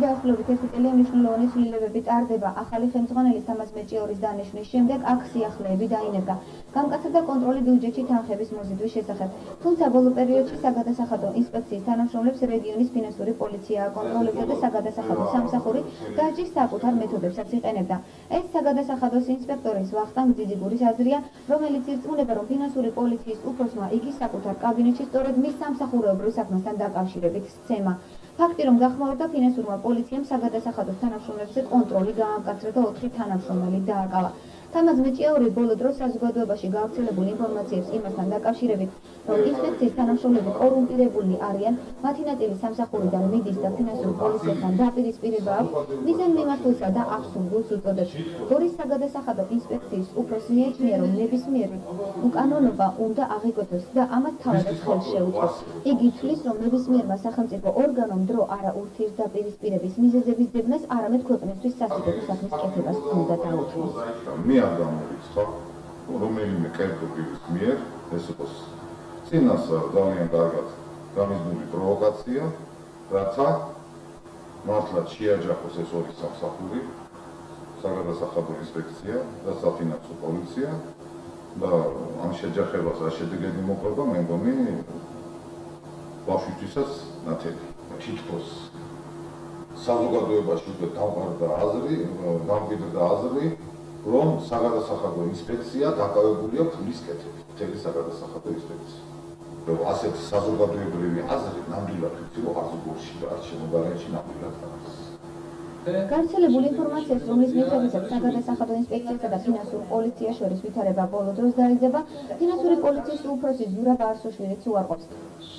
დაახლოებით 1 წელი მნიშვნელოვანი ცვლილებები ტარდება. ახალი ხელმძღვანელის თამაზ მეჭიორის დანიშვნის შემდეგ აქ სიახლეები დაინებდა. გამკაცდა კონტროლი ბიუჯეტში თანხების მოზიდვის შესახებ. თუმცა ბოლო პერიოდში საგადასახადო ინსპექციის თანამშრომლებს რეგიონის ფინანსური პოლიცია აკონტროლებდა და საგადასახადო სამსახური გააჭის საკუთარ მეთოდებსაც იყენებდა. ეს საგადასახადოს ინსპექტორის ვახტანგ ძიძიგურის აზრია, რომელიც ირწმუნება, რომ ფინანსური პოლიციის უფროსმა იგი საკუთარ კაბინეტში სწორედ მის სამსახურეობრივ საქმესთან დაკავშირებით სცემა. ფაქტი, რომ გახმაურდა ფინანსურმა პოლიციამ საგადასახადოს თანამშრომლებზე კონტროლი გაამკაცრა და 4 თანამშრომელი დააკავა. თამაზ მეჭიაური ბოლო დროს საზოგადოებაში გავრცელებულ ინფორმაციებს იმასთან დაკავშირებით, რომ ინსპექციის თანამშრომლები კორუმპირებულნი არიან, მათი ნაწილი სამსახურიდან მიდის და ფინანსურ პოლიციასთან დაპირისპირება აქვს, მიზან მიმართულსა და აბსურდულს უწოდებს. გორის საგადასახადო ინსპექციის უფროსი მიაჩნია, რომ ნებისმიერი უკანონობა უნდა აღიკვეთოს და ამას თავადაც ხელს შეუწყოს. იგი თვლის, რომ ნებისმიერმა სახელმწიფო ორგანომ დრო არა ურთიერთ დაპირისპირების მიზეზების ძებნას, არამედ ქვეყნისთვის სასიკვდილო საქმის კეთებას უნდა დაუთმოს. არ გამორიცხავ, რომელიმე კერპობის მიერ, ეს იყოს წინას ძალიან კარგად გამიზნული პროვოკაცია, რათა მართლაც შეაჯახოს ეს ორი სამსახური, საგადასახადო ინსპექცია და საფინანსო პოლიცია და ამ შეჯახებას რა შედეგები მოხდება, მე მგონი ბავშვისთვისაც ნათელი. თითქოს საზოგადოებაში უკვე დამყარდა აზრი, რომ საგადასახადო ინსპექცია დაკავებულია ფულის კეთებით, მთელი საგადასახადო ინსპექცია. რომ ასეთ საზოგადოებრივი აზრი ნამდვილად ვიცი, რომ არზუგორში და არჩევნებაში ნამდვილად არის. გავრცელებულ ინფორმაციას, რომლის მიხედვითაც საგადასახადო ინსპექციასა და ფინანსურ პოლიციას შორის ვითარება ბოლო დროს დაიძება, ფინანსური პოლიციის უფროსი ზურაბ არსოშვილიც უარყოფს.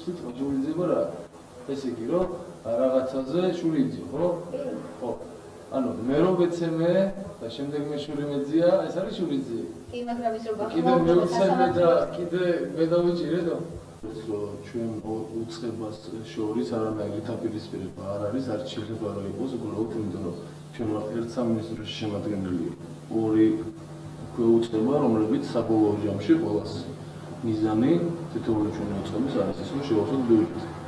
სიტყვა შურიძება რა? ესე იგი, რომ რაღაცაზე შურიძე, ხო? ხო. ანუ მე რომ ვეცემე და შემდეგ მე შური მეძია, ეს არის შურიძე. კი, მაგრამ ის რომ კიდე მეუცემე და კიდე მე დავიჭირე. ჩვენ უცხებას შორის არანაირი დაპირისპირება არ არის, არ შეიძლება რომ იყოს, უბრალოდ იმიტომ რომ ჩვენ ვართ ერთ სამინისტროში შემადგენელი ორი უცხება, რომლებიც საბოლოო ჯამში ყოველას მიზანი თითოეული ჩვენი უცხების არის ის, რომ შევავსოთ ბიუჯეტი.